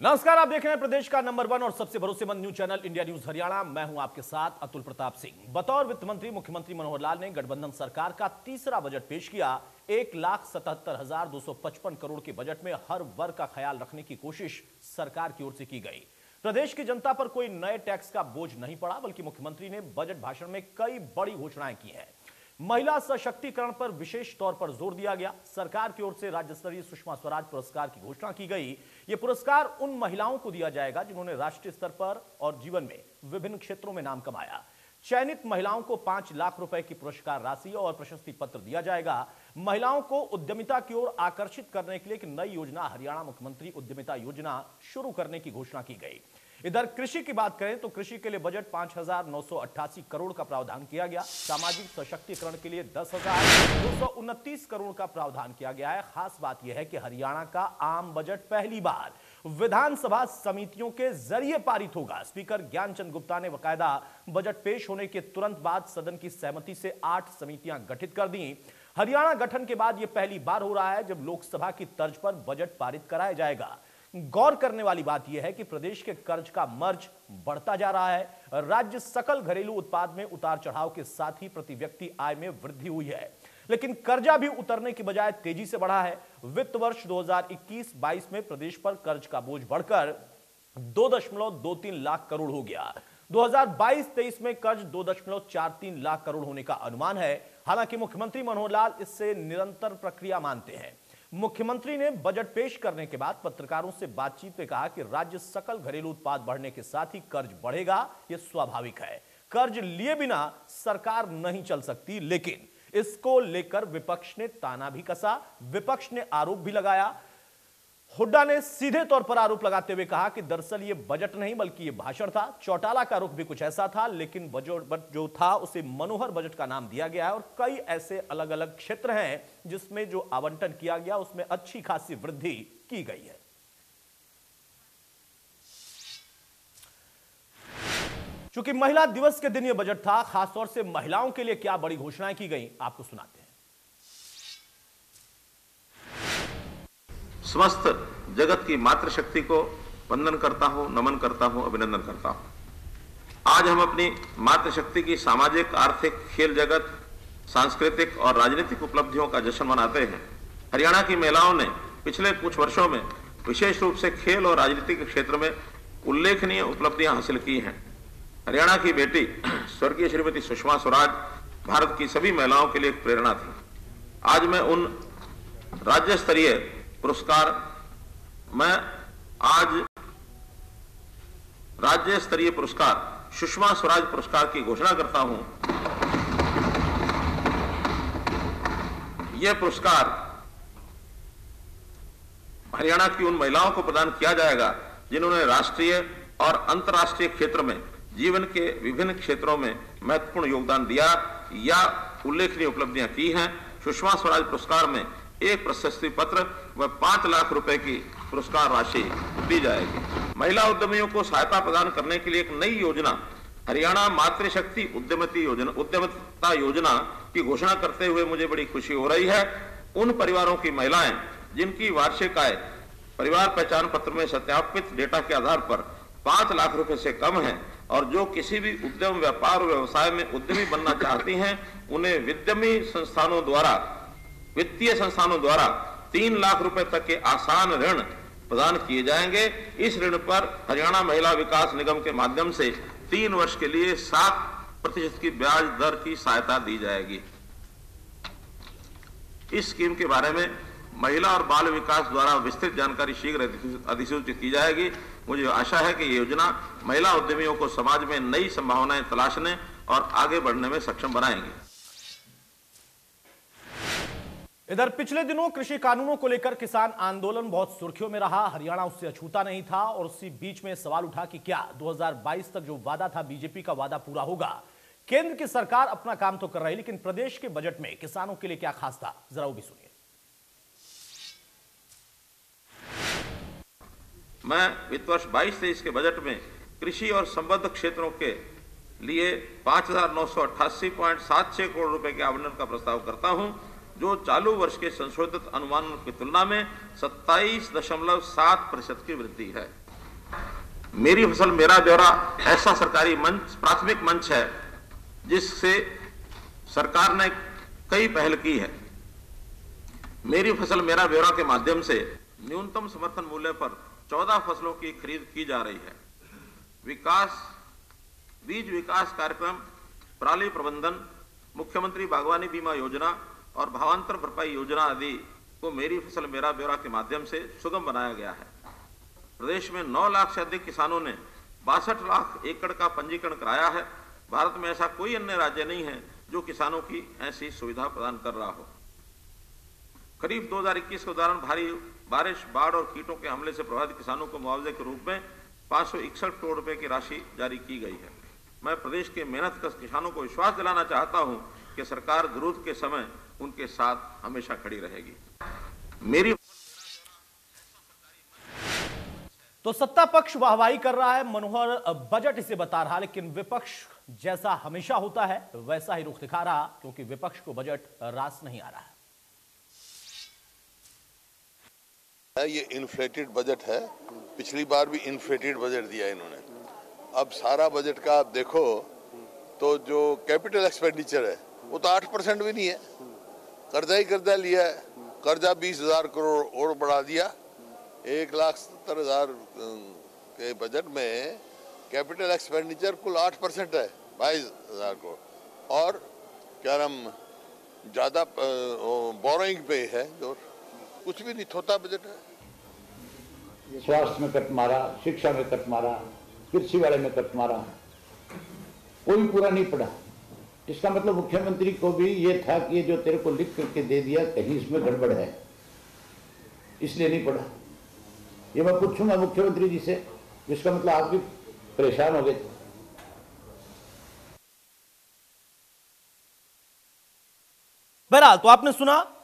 नमस्कार, आप देख रहे हैं प्रदेश का नंबर 1 और सबसे भरोसेमंद news channel India news Haryana. मैं हूं आपके साथ अतुल प्रताप सिंह। बतौर वित्त मंत्री मुख्यमंत्री मनोहर लाल ने गठबंधन सरकार का तीसरा बजट पेश किया। 1,77,255 करोड़ के बजट में हर वर्ग का ख्याल रखने की कोशिश सरकार की ओर से की गई। प्रदेश की जनता पर कोई नए टैक्स का बोझ नहीं पड़ा, बल्कि मुख्यमंत्री ने बजट भाषण में कई बड़ी घोषणाएं की हैं। महिला सशक्तिकरण पर विशेष तौर पर जोर दिया गया। सरकार की ओर से राज्य स्तरीय सुषमा स्वराज पुरस्कार की घोषणा की गई। यह पुरस्कार उन महिलाओं को दिया जाएगा जिन्होंने राष्ट्रीय स्तर पर और जीवन में विभिन्न क्षेत्रों में नाम कमाया। चयनित महिलाओं को 5 लाख रुपए की पुरस्कार राशि और प्रशस्ति पत्र दिया जाएगा। महिलाओं को उद्यमिता की ओर आकर्षित करने के लिए एक नई योजना हरियाणा मुख्यमंत्री उद्यमिता योजना शुरू करने की घोषणा की गई। इधर कृषि की बात करें तो कृषि के लिए बजट 5,988 करोड़ का प्रावधान किया गया। सामाजिक सशक्तिकरण के लिए 10,229 करोड़ का प्रावधान किया गया है। खास बात यह है कि हरियाणा का आम बजट पहली बार विधानसभा समितियों के जरिए पारित होगा। स्पीकर ज्ञानचंद गुप्ता ने बकायदा बजट पेश होने के तुरंत बाद सदन की सहमति से 8 समितियां गठित कर दी। हरियाणा गठन के बाद यह पहली बार हो रहा है जब लोकसभा की तर्ज पर बजट पारित कराया जाएगा। गौर करने वाली बात यह है कि प्रदेश के कर्ज का मर्ज बढ़ता जा रहा है। राज्य सकल घरेलू उत्पाद में उतार चढ़ाव के साथ ही प्रति व्यक्ति आय में वृद्धि हुई है, लेकिन कर्जा भी उतरने की बजाय तेजी से बढ़ा है। वित्त वर्ष 2021-22 में प्रदेश पर कर्ज का बोझ बढ़कर 2.23 लाख करोड़ हो गया। 2022-23 में कर्ज 2.43 लाख करोड़ होने का अनुमान है। हालांकि मुख्यमंत्री मनोहर लाल इससे निरंतर प्रक्रिया मानते हैं। मुख्यमंत्री ने बजट पेश करने के बाद पत्रकारों से बातचीत में कहा कि राज्य सकल घरेलू उत्पाद बढ़ने के साथ ही कर्ज बढ़ेगा, यह स्वाभाविक है। कर्ज लिए बिना सरकार नहीं चल सकती, लेकिन इसको लेकर विपक्ष ने ताना भी कसा, विपक्ष ने आरोप भी लगाया। हुड्डा ने सीधे तौर पर आरोप लगाते हुए कहा कि दरअसल यह बजट नहीं बल्कि यह भाषण था। चौटाला का रुख भी कुछ ऐसा था, लेकिन बजट जो था उसे मनोहर बजट का नाम दिया गया है और कई ऐसे अलग अलग क्षेत्र हैं जिसमें जो आवंटन किया गया उसमें अच्छी खासी वृद्धि की गई है। चूंकि महिला दिवस के दिन यह बजट था, खासतौर से महिलाओं के लिए क्या बड़ी घोषणाएं की गई, आपको सुनाते हैं। समस्त जगत की मातृशक्ति को वंदन करता हूं, नमन करता हूं, अभिनंदन करता हूं। आज हम अपनी मातृशक्ति की सामाजिक, आर्थिक, खेल जगत, सांस्कृतिक और राजनीतिक उपलब्धियों का जश्न मनाते हैं। हरियाणा की महिलाओं ने पिछले कुछ वर्षों में विशेष रूप से खेल और राजनीति के क्षेत्र में उल्लेखनीय उपलब्धियां हासिल की हैं। हरियाणा की बेटी स्वर्गीय श्रीमती सुषमा स्वराज भारत की सभी महिलाओं के लिए एक प्रेरणा थी। आज मैं उन राज्य स्तरीय पुरस्कार सुषमा स्वराज पुरस्कार की घोषणा करता हूं। यह पुरस्कार हरियाणा की उन महिलाओं को प्रदान किया जाएगा जिन्होंने राष्ट्रीय और अंतर्राष्ट्रीय क्षेत्र में जीवन के विभिन्न क्षेत्रों में महत्वपूर्ण योगदान दिया या उल्लेखनीय उपलब्धियां की हैं। सुषमा स्वराज पुरस्कार में एक प्रशस्ति पत्र व 5 लाख रुपए की पुरस्कार राशि दी जाएगी। महिला उद्यमियों को सहायता प्रदान करने के लिए एक नई योजना हरियाणा मातृशक्ति उद्यमिता योजना की घोषणा करते हुए मुझे बड़ी खुशी हो रही है। उन परिवारों की महिलाएं जिनकी वार्षिक आय परिवार पहचान पत्र में सत्यापित डेटा के आधार पर 5 लाख रुपए से कम है और जो किसी भी उद्यम, व्यापार, व्यवसाय में उद्यमी बनना चाहती हैं, उन्हें वित्तीय संस्थानों द्वारा 3 लाख रुपए तक के आसान ऋण प्रदान किए जाएंगे। इस ऋण पर हरियाणा महिला विकास निगम के माध्यम से 3 वर्ष के लिए 7% की ब्याज दर की सहायता दी जाएगी। इस स्कीम के बारे में महिला और बाल विकास द्वारा विस्तृत जानकारी शीघ्र अधिसूचित की जाएगी। मुझे आशा है कि ये योजना महिला उद्यमियों को समाज में नई संभावनाएं तलाशने और आगे बढ़ने में सक्षम बनाएंगे। इधर पिछले दिनों कृषि कानूनों को लेकर किसान आंदोलन बहुत सुर्खियों में रहा। हरियाणा उससे अछूता नहीं था और उसी बीच में सवाल उठा कि क्या 2022 तक जो वादा था बीजेपी का वादा पूरा होगा। केंद्र की सरकार अपना काम तो कर रही, लेकिन प्रदेश के बजट में किसानों के लिए क्या खास था, जरा वो भी सुनिए। मैं वित्त वर्ष 22-23 के बजट में कृषि और संबद्ध क्षेत्रों के लिए 5,988.76 करोड़ रुपए के आवंटन का प्रस्ताव करता हूं, जो चालू वर्ष के संशोधित अनुमान की तुलना में 27.7% की वृद्धि है। मेरी फसल मेरा ब्यौरा ऐसा सरकारी मंच, प्राथमिक मंच है जिससे सरकार ने कई पहल की है। मेरी फसल मेरा ब्यौरा के माध्यम से न्यूनतम समर्थन मूल्य पर 14 फसलों की खरीद की जा रही है। बीज विकास कार्यक्रम, पराली प्रबंधन, मुख्यमंत्री बागवानी बीमा योजना और भावांतर भरपाई योजना आदि को मेरी फसल मेरा ब्यौरा के माध्यम से सुगम बनाया गया है। प्रदेश में 9 लाख से अधिक किसानों ने 62 लाख एकड़ का पंजीकरण कराया है। भारत में ऐसा कोई अन्य राज्य नहीं है जो किसानों की ऐसी सुविधा प्रदान कर रहा हो। खरीफ 2021 के दौरान भारी बारिश, बाढ़ और कीटों के हमले से प्रभावित किसानों को मुआवजे के रूप में 561 करोड़ रुपए की राशि जारी की गई है। मैं प्रदेश के मेहनतकश किसानों को विश्वास दिलाना चाहता हूं कि सरकार जरूरत के समय उनके साथ हमेशा खड़ी रहेगी। मेरी तो सत्ता पक्ष वाहवाही कर रहा है, मनोहर बजट इसे बता रहा, लेकिन विपक्ष जैसा हमेशा होता है वैसा ही रुख दिखा रहा, क्योंकि विपक्ष को बजट रास नहीं आ रहा है। ये इन्फ्लेटेड बजट है, पिछली बार भी इन्फ्लेटेड बजट दिया इन्होंने। अब सारा बजट का आप देखो तो जो कैपिटल एक्सपेंडिचर है वो तो 8% भी नहीं है, कर्जा ही कर्जा लिया है। कर्जा 20,000 करोड़ और बढ़ा दिया। 1,70,000 के बजट में कैपिटल एक्सपेंडिचर कुल 8% है, 22,000 करोड़। और क्या नाम ज्यादा बोरोइंग पे है, जो कुछ भी नहीं, थोथा बजट है। स्वास्थ्य में कट मारा, शिक्षा में कट मारा, कृषि वाले में कट मारा, कोई पूरा नहीं पड़ा। इसका मतलब मुख्यमंत्री को भी ये था कि ये जो तेरे को लिख करके दे दिया कहीं इसमें गड़बड़ है, इसलिए नहीं पड़ा। ये मैं पूछूंगा मुख्यमंत्री जी से, इसका मतलब आप भी परेशान हो गए। बहरहाल तो आपने सुना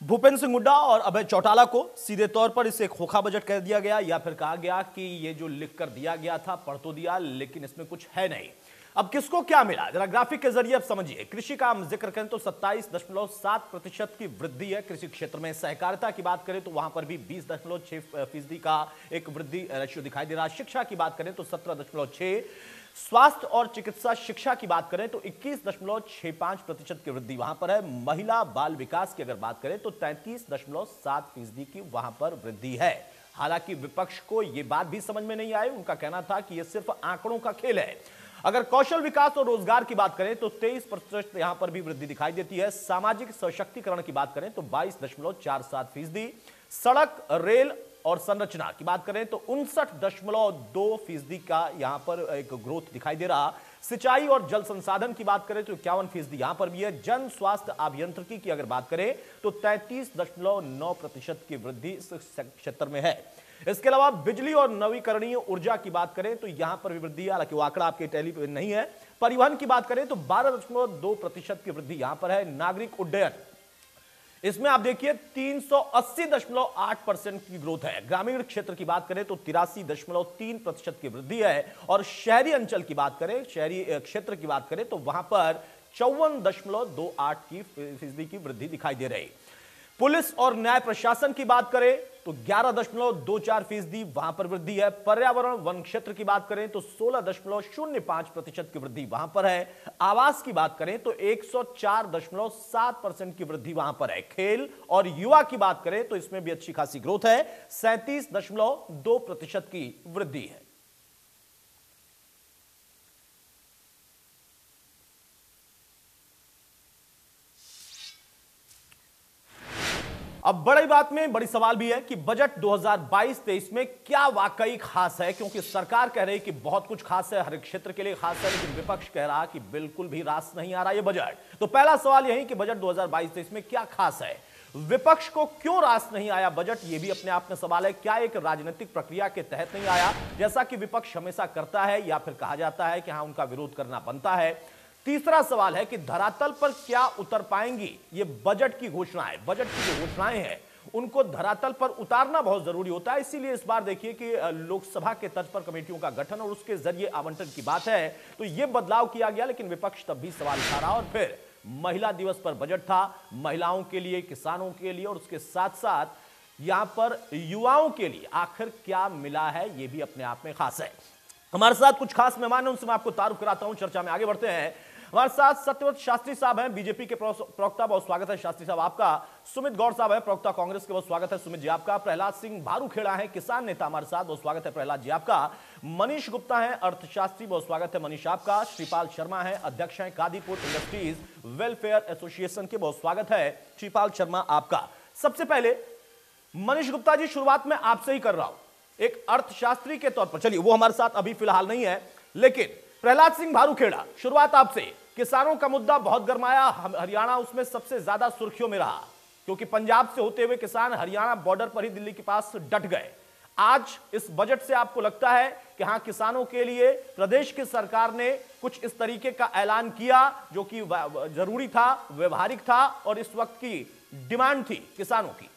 भूपेंद्र सिंह हुड्डा और अभय चौटाला को सीधे तौर पर इसे खोखा बजट कह दिया गया, या फिर कहा गया कि ये जो लिख कर दिया गया था पढ़ तो दिया लेकिन इसमें कुछ है नहीं। अब किसको क्या मिला, जरा ग्राफिक के जरिए अब समझिए। कृषि का हम जिक्र करें तो 27.7% की वृद्धि है कृषि क्षेत्र में। सहकारिता की बात करें तो वहां पर भी 20.6% का एक वृद्धि रेशियो दिखाई दे रहा है। शिक्षा की बात करें तो 17.6%, स्वास्थ्य और चिकित्सा शिक्षा की बात करें तो 21.65% की वृद्धि वहां पर है। महिला बाल विकास की अगर बात करें तो 33.7% की वहां पर वृद्धि है। हालांकि विपक्ष को यह बात भी समझ में नहीं आई, उनका कहना था कि यह सिर्फ आंकड़ों का खेल है। अगर कौशल विकास और रोजगार की बात करें तो 23% यहां पर भी वृद्धि दिखाई देती है। सामाजिक सशक्तिकरण की बात करें तो 22.47%, सड़क, रेल और संरचना की बात करें तो 59.2% का यहां पर एक ग्रोथ दिखाई दे रहा। सिंचाई और जल संसाधन की बात करें तो 51% यहां पर भी है। जन स्वास्थ्य अभियंत्रिकी की अगर बात करें तो 33.9% की वृद्धि इस क्षेत्र में है। इसके अलावा बिजली और नवीकरणीय ऊर्जा की बात करें तो यहां पर भी वृद्धि है, हालांकि वो आंकड़ा आपके टैली पे नहीं है। परिवहन की बात करें तो 12.2% की वृद्धि यहां पर है। नागरिक उड्डयन, इसमें आप देखिए 380.8% की ग्रोथ है। ग्रामीण क्षेत्र की बात करें तो 83.3% की वृद्धि है। और शहरी अंचल की बात करें, शहरी क्षेत्र की बात करें तो वहां पर 54.28% की वृद्धि दिखाई दे रही। पुलिस और न्याय प्रशासन की बात करें तो 11.24% वहां पर वृद्धि है। पर्यावरण वन क्षेत्र की बात करें तो 16.05% की वृद्धि वहां पर है। आवास की बात करें तो 104.7% की वृद्धि वहां पर है। खेल और युवा की बात करें तो इसमें भी अच्छी खासी ग्रोथ है, 37.2% की वृद्धि है। अब बड़ी बात में बड़ी सवाल भी है कि बजट 2022-23 में क्या वाकई खास है, क्योंकि सरकार कह रही है कि बहुत कुछ खास है, हर क्षेत्र के लिए खास है, लेकिन विपक्ष कह रहा कि बिल्कुल भी रास नहीं आ रहा ये बजट। तो पहला सवाल यही कि बजट 2022-23 में क्या खास है, विपक्ष को क्यों रास नहीं आया बजट, ये भी अपने आप में सवाल है। क्या एक राजनीतिक प्रक्रिया के तहत नहीं आया जैसा कि विपक्ष हमेशा करता है, या फिर कहा जाता है कि हाँ उनका विरोध करना बनता है। तीसरा सवाल है कि धरातल पर क्या उतर पाएंगी ये बजट की घोषणाएं। बजट की जो घोषणाएं हैं उनको धरातल पर उतारना बहुत जरूरी होता है। इसीलिए इस बार देखिए कि लोकसभा के तर्ज पर कमेटियों का गठन और उसके जरिए आवंटन की बात है, तो यह बदलाव किया गया, लेकिन विपक्ष तब भी सवाल उठा रहा। और फिर महिला दिवस पर बजट था, महिलाओं के लिए, किसानों के लिए, और उसके साथ साथ यहां पर युवाओं के लिए आखिर क्या मिला है, यह भी अपने आप में खास है। हमारे साथ कुछ खास मेहमान हैं, उनसे मैं आपको तारुफ कराता हूं। चर्चा में आगे बढ़ते हैं। हमारे साथ सत्यव्रत शास्त्री साहब हैं, बीजेपी के प्रवक्ता, बहुत स्वागत है शास्त्री साहब आपका। सुमित गौड़ साहब है, प्रवक्ता कांग्रेस के, बहुत स्वागत है सुमित जी आपका। प्रहलाद सिंह भारूखेड़ा है, किसान नेता, हमारे साथ, बहुत स्वागत है प्रहलाद जी आपका। मनीष गुप्ता है, अर्थशास्त्री, बहुत स्वागत है मनीष आपका। श्रीपाल शर्मा है, अध्यक्ष हैं कादीपुर इंडस्ट्रीज वेलफेयर एसोसिएशन के, बहुत स्वागत है श्रीपाल शर्मा आपका। सबसे पहले मनीष गुप्ता जी, शुरुआत में आपसे ही कर रहा हूं, एक अर्थशास्त्री के तौर पर, चलिए वो हमारे साथ अभी फिलहाल नहीं है, लेकिन प्रहलाद सिंह भारूखेड़ा, शुरुआत आपसे। किसानों का मुद्दा बहुत गरमाया, हरियाणा उसमें सबसे ज्यादा सुर्खियों में रहा, क्योंकि पंजाब से होते हुए किसान हरियाणा बॉर्डर पर ही दिल्ली के पास डट गए। आज इस बजट से आपको लगता है कि हां, किसानों के लिए प्रदेश की सरकार ने कुछ इस तरीके का ऐलान किया जो कि जरूरी था, व्यवहारिक था और इस वक्त की डिमांड थी किसानों की?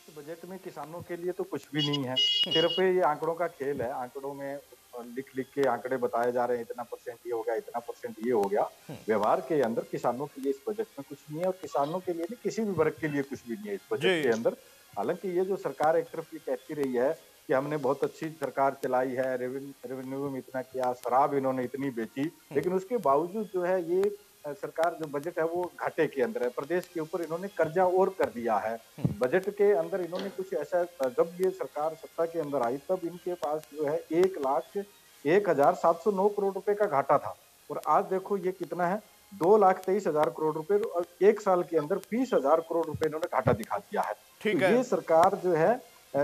बजट में किसानों के लिए तो कुछ भी नहीं है, सिर्फ ये आंकड़ों का खेल है। आंकड़ों में लिख लिख के आंकड़े बताए जा रहे हैं, इतना परसेंट ये हो गया, इतना परसेंट ये हो गया। व्यवहार के अंदर किसानों के लिए इस बजट में कुछ नहीं है, और किसानों के लिए नहीं, किसी भी वर्ग के लिए कुछ भी नहीं है इस बजट के अंदर। हालांकि ये जो सरकार एक तरफ ये कहती रही है कि हमने बहुत अच्छी सरकार चलाई है, रेवेन्यू में इतना किया, शराब इन्होंने इतनी बेची, लेकिन उसके बावजूद जो है ये सरकार जो बजट है वो घाटे के अंदर है। प्रदेश के ऊपर इन्होंने कर्जा और कर दिया है। बजट के अंदर इन्होंने कुछ ऐसा, जब ये सरकार सत्ता के अंदर आई तब इनके पास जो है 1,01,709 करोड़ रुपए का घाटा था, और आज देखो ये कितना है, 2,23,000 करोड़ रुपए, और एक साल के अंदर 20,000 करोड़ रुपए इन्होंने घाटा दिखा दिया है। ठीक है। है। ये सरकार जो है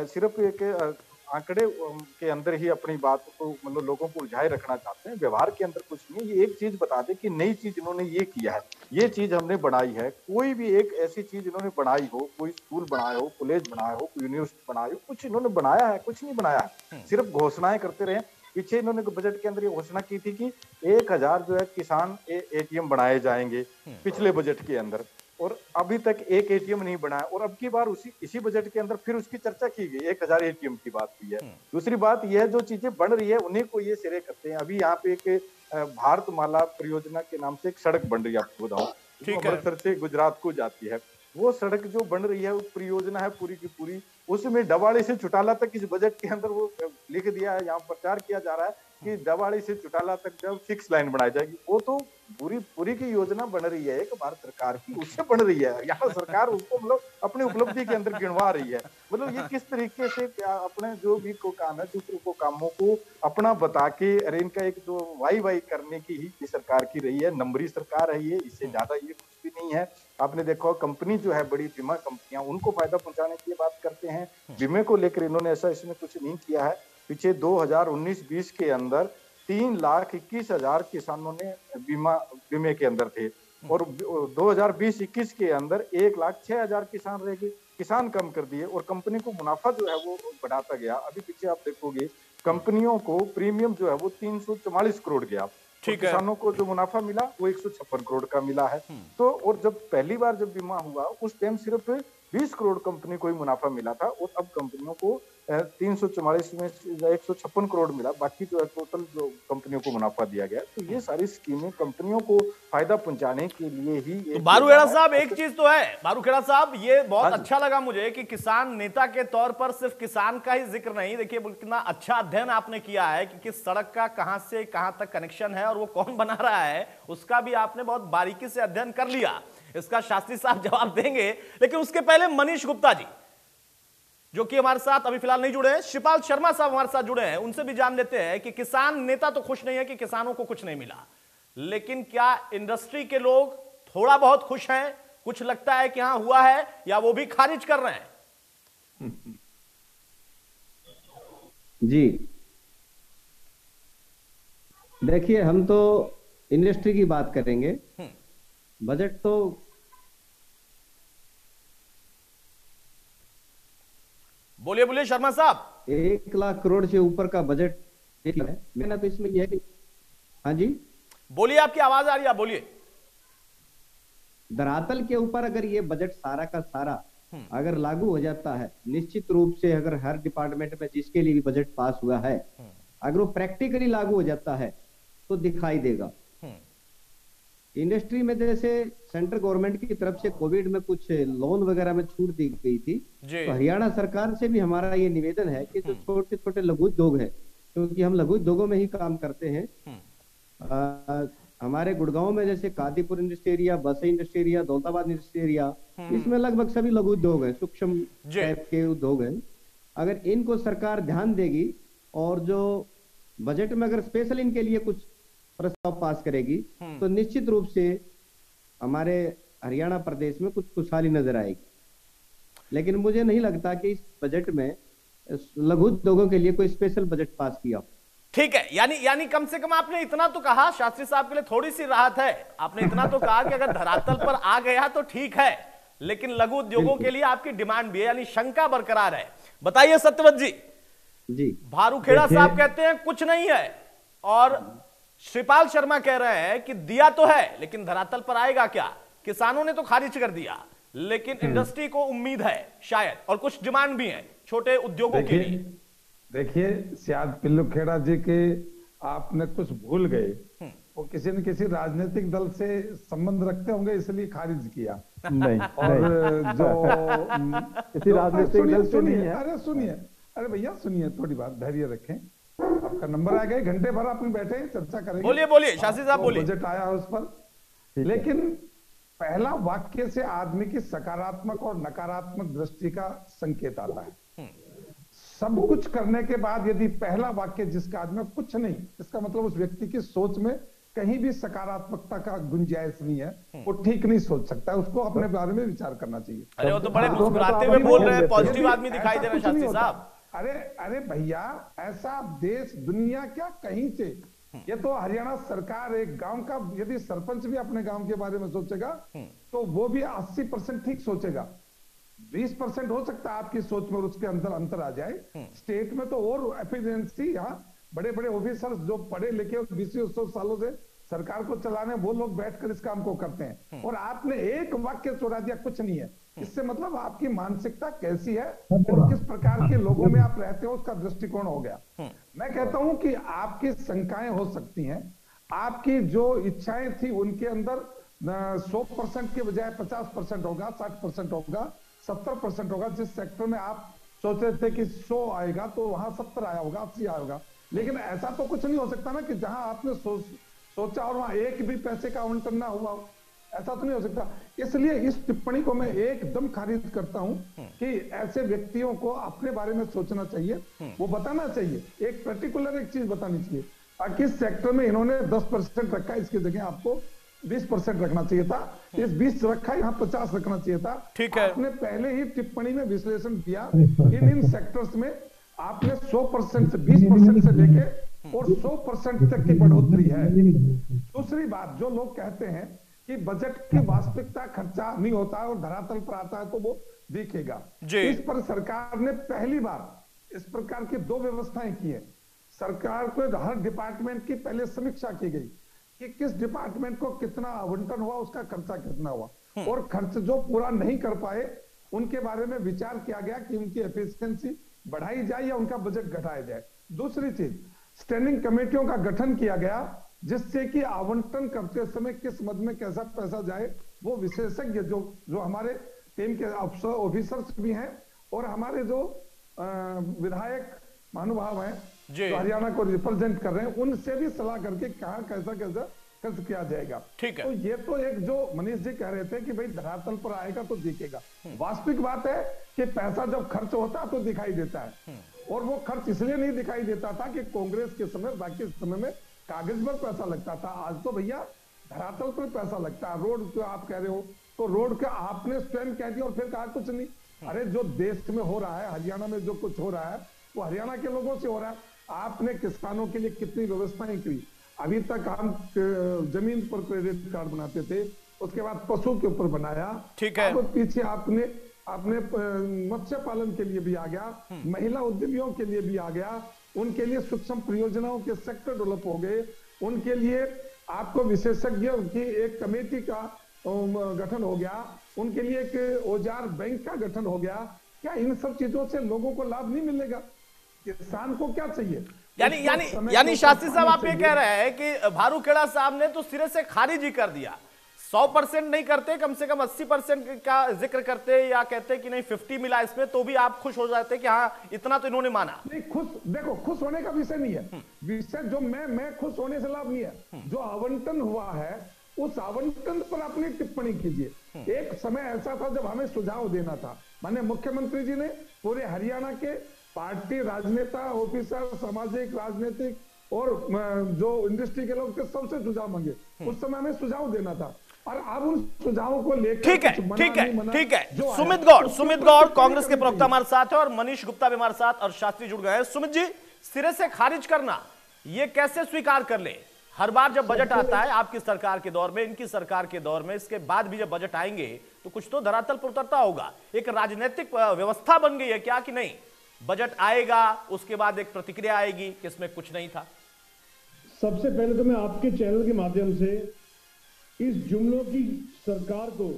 सिर्फ एक आंकड़े के अंदर ही अपनी बात को, मतलब लोगों को उलझाए रखना चाहते हैं, व्यवहार के अंदर कुछ नहीं है। ये एक चीज बता दे कि नई चीज इन्होंने ये किया है, ये चीज हमने बनाई है, कोई भी एक ऐसी चीज इन्होंने बनाई हो, कोई स्कूल बनाया हो, कॉलेज बनाया हो, कोई यूनिवर्सिटी बनाई हो, कुछ इन्होंने बनाया है? कुछ नहीं बनाया है, सिर्फ घोषणाएं करते रहे। पीछे इन्होंने बजट के अंदर ये घोषणा की थी कि 1,000 जो है किसान ATM बनाए जाएंगे पिछले बजट के अंदर, और अभी तक एक ATM नहीं बना है। और अब की बार इसी बजट के अंदर फिर उसकी चर्चा की गई, 1,000 ATM की बात हुई है। दूसरी बात यह जो चीजें बन रही है उन्हीं को ये सिरे करते हैं। अभी यहाँ पे एक भारतमाला परियोजना के नाम से एक सड़क बन रही है, आपको बताऊं, अमृतसर से गुजरात को जाती है। वो सड़क जो बन रही है, वो परियोजना है पूरी की पूरी, उसमें डबाड़ी से चुटाला तक इस बजट के अंदर वो लिख दिया है, यहाँ प्रचार किया जा रहा है कि डबाड़ी से चुटाला तक जब 6 लाइन बनाई जाएगी। वो तो पूरी की योजना बन रही है एक भारत सरकार की, उससे बन रही है। यहाँ सरकार उसको मतलब अपनी उपलब्धि के अंदर गिनवा रही है। मतलब ये किस तरीके से अपने जो भी को काम है, दूसरों को कामों को अपना बता के, अरे इनका एक जो वाई करने की ही सरकार की रही है, नंबरी सरकार है ये, इससे ज्यादा ये कुछ भी नहीं है। आपने देखो कंपनी जो है, बड़ी बीमा कंपनियां, उनको फायदा पहुंचाने की बात करते हैं, बीमे को लेकर इन्होंने ऐसा इसमें कुछ नहीं किया है। पीछे 2019-20 के अंदर 3,21,000 किसानों ने बीमे के अंदर थे, और 2020-21 के अंदर 1,06,000 किसान रह गए। किसान कम कर दिए और कंपनी को मुनाफा जो है वो बढ़ाता गया। अभी पीछे आप देखोगे कंपनियों को प्रीमियम जो है वो 344 करोड़ गया, किसानों को जो मुनाफा मिला वो 156 करोड़ का मिला है। तो और जब पहली बार जब बीमा हुआ उस टाइम सिर्फ 20 करोड़ कंपनी को ही मुनाफा मिला था, और अब कंपनियों को 344 में 156 करोड़ मिला, बाकी जो है टोटल जो कंपनियों को मुनाफा दिया गया। तो ये सारी स्कीमें कंपनियों को फायदा पहुंचाने के लिए ही। तो भारूखेड़ा साहब, एक चीज तो है भारूखेड़ा साहब, ये बहुत अच्छा लगा मुझे कि किसान नेता के तौर पर सिर्फ किसान का ही जिक्र नहीं, देखिए कितना अच्छा अध्ययन आपने किया है कि किस सड़क का कहां से कहां तक कनेक्शन है और वो कौन बना रहा है, उसका भी आपने बहुत बारीकी से अध्ययन कर लिया। इसका शास्त्री साहब जवाब देंगे, लेकिन उसके पहले मनीष गुप्ता जी जो कि हमारे साथ अभी फिलहाल नहीं जुड़े हैं, शिपाल शर्मा साहब हमारे साथ जुड़े हैं, उनसे भी जान लेते हैं कि किसान नेता तो खुश नहीं है कि किसानों को कुछ नहीं मिला, लेकिन क्या इंडस्ट्री के लोग थोड़ा बहुत खुश हैं? कुछ लगता है कि हां हुआ है, या वो भी खारिज कर रहे हैं? जी देखिए, हम तो इंडस्ट्री की बात करेंगे। बजट तो बोलिए शर्मा साहब। 1 लाख करोड़ से ऊपर का बजट है। मैंने तो इसमें यह है, हाँ जी बोलिए, आपकी आवाज आ रही है, बोलिए। धरातल के ऊपर अगर ये बजट सारा का सारा अगर लागू हो जाता है, निश्चित रूप से अगर हर डिपार्टमेंट में जिसके लिए भी बजट पास हुआ है, अगर वो प्रैक्टिकली लागू हो जाता है तो दिखाई देगा। इंडस्ट्री में जैसे सेंट्रल गवर्नमेंट की तरफ से कोविड में कुछ लोन वगैरह में छूट दी गई थी, तो हरियाणा सरकार से भी हमारा ये निवेदन है कि जो छोटे छोटे लघु उद्योग है, क्योंकि हम लघु उद्योगों में ही काम करते हैं, हमारे गुड़गांव में जैसे Kadipur industry area, Basai industry area, Daulatabad industry area, इसमें लगभग सभी लघु उद्योग है, सूक्ष्म टाइप के उद्योग है। अगर इनको सरकार ध्यान देगी और जो बजट में अगर स्पेशल इनके लिए कुछ प्रस्ताव पास करेगी तो निश्चित रूप से हमारे हरियाणा प्रदेश में कुछ खुशहाली नजर आएगी। लेकिन मुझे नहीं लगता कि इस बजट में लघु उद्योगों के लिए कोई स्पेशल बजट पास किया। ठीक है, यानी कम से कम आपने इतना तो कहा, शास्त्री साहब के लिए थोड़ी सी राहत है, आपने इतना तो कहा कि अगर धरातल पर आ गया तो ठीक है, लेकिन लघु उद्योगों के लिए आपकी डिमांड भी है, यानी शंका बरकरार है। बताइए सत्यव्रत जी। भारूखेड़ा साहब कहते हैं कुछ नहीं है, और श्रीपाल शर्मा कह रहे हैं कि दिया तो है लेकिन धरातल पर आएगा क्या। किसानों ने तो खारिज कर दिया, लेकिन इंडस्ट्री को उम्मीद है शायद, और कुछ डिमांड भी है छोटे उद्योगों के लिए। देखिए शायद पिल्लूखेड़ा जी के आपने कुछ भूल गए, वो किसी न किसी राजनीतिक दल से संबंध रखते होंगे इसलिए खारिज किया। नहीं, और जो किसी राजनीतिक दल से नहीं है। अरे सुनिए, अरे भैया सुनिए, थोड़ी बात धैर्य रखें, आपका नंबर आ गया, घंटे भर आप बैठे चर्चा करेंगे। बोलिए शास्त्री साहब बोलिए। बजट आया है उस पर, लेकिन पहला वाक्य से आदमी की सकारात्मक और नकारात्मक दृष्टि का संकेत आता है। सब कुछ करने के बाद यदि पहला वाक्य जिसका आदमी कुछ नहीं, इसका मतलब उस व्यक्ति की सोच में कहीं भी सकारात्मकता का गुंजाइश नहीं है, वो ठीक नहीं सोच सकता है, उसको अपने बारे में विचार करना चाहिए। अरे वो तो बड़े मुस्कुराते हुए बोल रहे हैं, पॉजिटिव आदमी दिखाई दे रहा है शास्त्री साहब। अरे भैया, ऐसा देश दुनिया क्या कहीं से, ये तो हरियाणा सरकार एक गांव का यदि सरपंच भी अपने गांव के बारे में सोचेगा तो वो भी 80% ठीक सोचेगा। 20% हो सकता है आपकी सोच में और उसके अंदर अंतर आ जाए। स्टेट में तो और एफिशिएंसी, यहाँ बड़े बड़े ऑफिसर्स जो पढ़े लिखे 20-100 सालों से सरकार को चलाने, वो लोग बैठकर इस काम को करते हैं, और आपने एक वाक्य चुरा दिया कुछ नहीं है। इससे मतलब आपकी मानसिकता कैसी है और किस प्रकार के लोगों में आप रहते हो उसका दृष्टिकोण हो गया। मैं कहता हूं कि आपकी शंकाएं हो सकती हैं, आपकी जो इच्छाएं थी उनके अंदर 100% के बजाय 50% होगा, 60% होगा, 70% होगा। जिस सेक्टर में आप सोच रहे थे कि 100 आएगा तो वहां 70 आया होगा, 80 आया होगा, लेकिन ऐसा तो कुछ नहीं हो सकता ना कि जहां आपने सोचा और वहां एक भी पैसे का आवंटन ना हुआ, ऐसा तो नहीं हो सकता। इसलिए इस टिप्पणी को मैं एकदम खारिज करता हूं कि ऐसे व्यक्तियों को अपने बारे में सोचना चाहिए, वो बताना चाहिए, एक पर्टिकुलर एक चीज बतानी चाहिए। किस सेक्टर में इन्होंने 10% रखा, इसकी जगह आपको 20% रखना चाहिए था, इस 20 रखा यहाँ 50 रखना चाहिए था। ठीक है, आपने पहले ही टिप्पणी में विश्लेषण दिया, इन सेक्टर्स में आपने 100% से 20% से लेके और 100% तक की बढ़ोतरी है। दूसरी बात, जो लोग कहते हैं कि बजट की वास्तविकता खर्चा नहीं होता है और धरातल पर आता है तो वो दिखेगा, इस पर सरकार ने पहली बार इस प्रकार की 2 व्यवस्थाएं की है। सरकार को हर डिपार्टमेंट की पहले समीक्षा की गई कि किस डिपार्टमेंट को कितना आवंटन हुआ, उसका खर्चा कितना हुआ, और खर्च जो पूरा नहीं कर पाए उनके बारे में विचार किया गया कि उनकी एफिशिएंसी बढ़ाई जाए या उनका बजट घटाया जाए। दूसरी चीज, स्टैंडिंग कमेटियों का गठन किया गया जिससे कि आवंटन करते समय किस मद में कैसा पैसा जाए, वो विशेषज्ञ जो हमारे टीम के ऑफिसर्स भी हैं और हमारे जो विधायक महानुभाव हैं जो हरियाणा को रिप्रेजेंट कर रहे हैं, उनसे भी सलाह करके कहाँ कैसा खर्च किया जाएगा। ठीक है, तो ये तो एक जो मनीष जी कह रहे थे कि भाई धरातल पर आएगा तो दिखेगा, वास्तविक बात है कि पैसा जब खर्च होता है तो दिखाई देता है, और वो खर्च इसलिए नहीं दिखाई देता था कि कांग्रेस के समय, बाकी समय में कागज पर पैसा लगता था। आज तो भैया धरातल पर पैसा लगता है। रोड जो आप कह रहे हो तो रोड का आपने स्वयं कह दिया और फिर कहा कुछ नहीं। अरे जो देश में हो रहा है, हरियाणा में जो कुछ हो रहा है वो हरियाणा के लोगों से हो रहा है। आपने किसानों के लिए कितनी व्यवस्थाएं की। अभी तक हम जमीन पर क्रेडिट कार्ड बनाते थे, उसके बाद पशु के ऊपर बनाया, ठीक है, पीछे आपने मत्स्य पालन के लिए भी आ गया, महिला उद्यमियों के लिए भी आ गया, उनके लिए सूक्ष्म परियोजनाओं के सेक्टर डेवलप हो गए, उनके लिए आपको विशेषज्ञों की एक कमेटी का गठन हो गया, उनके लिए एक औजार बैंक का गठन हो गया। क्या इन सब चीजों से लोगों को लाभ नहीं मिलेगा? किसान को क्या चाहिए? यानी शास्त्री साहब आप ये कह रहे हैं कि भारूखेड़ा साहब ने तो सिरे से खारिज ही कर दिया। 100% नहीं करते, कम से कम 80% का जिक्र करते या कहते कि नहीं 50 मिला इसमें, तो भी आप खुश हो जाते कि हाँ इतना तो इन्होंने माना। नहीं, खुश होने का विषय नहीं है। विषय जो मैं खुश होने से लाभ नहीं है। जो आवंटन हुआ है उस आवंटन पर अपनी टिप्पणी कीजिए। एक समय ऐसा था जब हमें सुझाव देना था, माननीय मुख्यमंत्री जी ने पूरे हरियाणा के पार्टी, राजनेता, ऑफिसर, सामाजिक, राजनीतिक और जो इंडस्ट्री के लोग थे सबसे सुझाव मांगे। उस समय हमें सुझाव देना था और अब उन सुझावों को लेकर ठीक है। सुमित गौड़ कांग्रेस के प्रवक्ता हमारे साथ है और मनीष गुप्ता भी हमारे साथ और शास्त्री जुड़ गए हैं। सुमित जी, सिरे से खारिज करना ये कैसे स्वीकार कर ले? हर बार जब बजट आता है आपकी सरकार के दौर में, इनकी सरकार के दौर में, इसके बाद भी जब बजट आएंगे तो कुछ तो धरातल पर उतरता होगा। एक राजनीतिक व्यवस्था बन गई है क्या कि नहीं? बजट आएगा उसके बाद एक प्रतिक्रिया आएगी कि इसमें कुछ नहीं था। सबसे पहले तो मैं आपके चैनल के माध्यम से इस जुमलों की सरकार को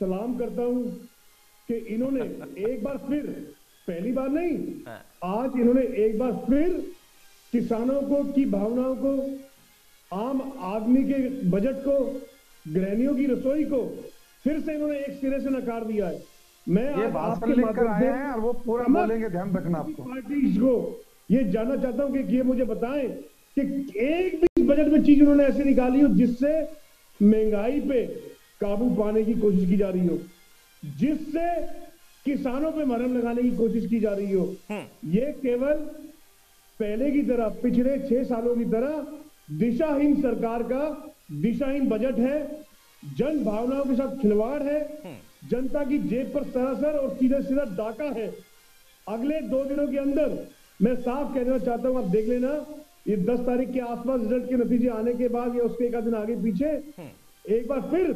सलाम करता हूं कि इन्होंने एक बार फिर, पहली बार नहीं, आज इन्होंने एक बार फिर किसानों को की भावनाओं को, आम आदमी के बजट को, गृहिणियों की रसोई को फिर से इन्होंने एक सिरे से नकार दिया है। मैं ये भाषण लिखकर आए हैं और वो पूरा बोलेंगे, ध्यान रखना आपको। पार्टी को ये जानना चाहता हूं कि ये मुझे बताएं कि एक भी बजट में चीज उन्होंने ऐसी निकाली हो जिससे महंगाई पे काबू पाने की कोशिश की जा रही हो, जिससे किसानों पे मरहम लगाने की कोशिश की जा रही हो। ये केवल पहले की तरह, पिछले 6 सालों की तरह दिशाहीन सरकार का दिशाहीन बजट है, जन भावनाओं के साथ खिलवाड़ है, जनता की जेब पर सरासर और सीधा सीधा डाका है। अगले 2 दिनों के अंदर मैं साफ कहना चाहता हूं, आप देख लेना, ये 10 तारीख के आसपास रिजल्ट के नतीजे आने के बाद या उसके 1 दिन आगे पीछे एक बार फिर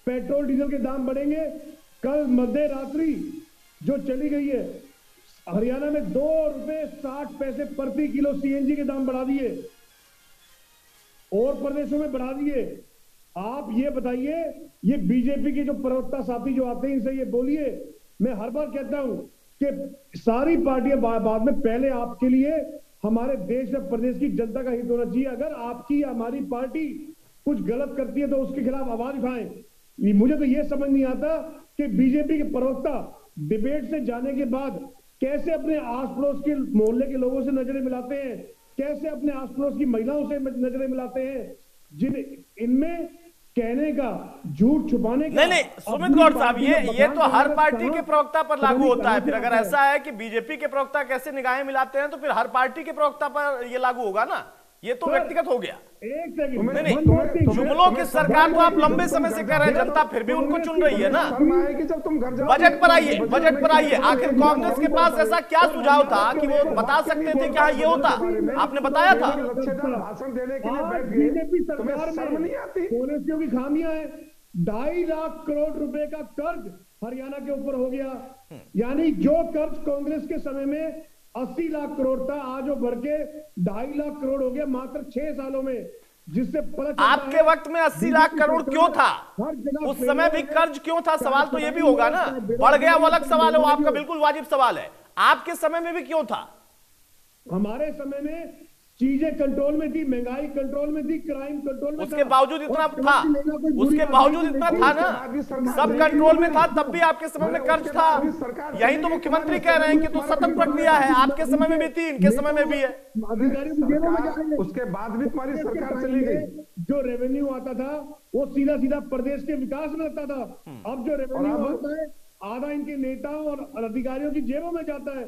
पेट्रोल डीजल के दाम बढ़ेंगे। कल मध्य रात्रि जो चली गई है, हरियाणा में 2 रुपए 60 पैसे प्रति किलो सीएनजी के दाम बढ़ा दिए और प्रदेशों में बढ़ा दिए। आप ये बताइए, ये बीजेपी के जो प्रवक्ता साथी जो आते हैं इनसे ये बोलिए। मैं हर बार कहता हूं कि सारी पार्टियां बाद में, पहले आपके लिए हमारे देश और प्रदेश की जनता का हित होना चाहिए। अगर आपकी हमारी पार्टी कुछ गलत करती है तो उसके खिलाफ आवाज उठाएं। मुझे तो ये समझ नहीं आता कि बीजेपी के प्रवक्ता डिबेट से जाने के बाद कैसे अपने आस पड़ोस के मोहल्ले के लोगों से नजरें मिलाते हैं, कैसे अपने आस पड़ोस की महिलाओं से नजरें मिलाते हैं, जिन इनमें कहने का, झूठ छुपाने का। नहीं सुमित गौड़ साहब, ये तो हर पार्टी के प्रवक्ता पर लागू होता है। फिर अगर ऐसा है कि बीजेपी के प्रवक्ता कैसे निगाहें मिलाते हैं तो फिर हर पार्टी के प्रवक्ता पर ये लागू होगा ना। ये तो व्यक्तिगत हो गया। नहीं, जुमलों की सरकार तो आप लंबे समय से कह रहे हैं, जनता फिर भी उनको चुन रही है ना। बजट पर आइए। आखिर कांग्रेस के पास ऐसा क्या सुझाव था कि वो बता सकते थे कि हाँ ये होता? आपने बताया था। भाषण देने के लिए बैठ गए, तुम्हें शर्म नहीं आती? कांग्रेसियों की खामियां है। 2.5 लाख करोड़ रुपए का कर्ज हरियाणा के ऊपर हो गया, यानी जो कर्ज कांग्रेस के समय में 80 लाख करोड़ था, आज वो बढ़ के 2.5 लाख करोड़ हो गया मात्र 6 सालों में। जिससे आपके वक्त में 80 लाख करोड़ क्यों था? उस समय भी कर्ज क्यों था? सवाल तो ये भी होगा ना। बढ़ गया वो अलग सवाल है, वो आपका बिल्कुल वाजिब सवाल है। आपके समय में भी क्यों था? हमारे समय में चीजें कंट्रोल में थी, महंगाई कंट्रोल में थी, क्राइम कंट्रोल में, उसके बावजूद इतना था, उसके बावजूद इतना था ना, सब कंट्रोल में था, तब भी आपके समय में कर्ज था। यही तो मुख्यमंत्री कह रहे हैं कि तो सतत प्रक्रिया है, आपके समय में भी थी, इनके समय में भी है। उसके बाद भी तुम्हारी सरकार चली गई। जो रेवेन्यू आता था वो सीधा सीधा प्रदेश के विकास में लगता था। अब जो रेवेन्यू आता है आधा इनके नेताओं और अधिकारियों की जेबों में जाता है।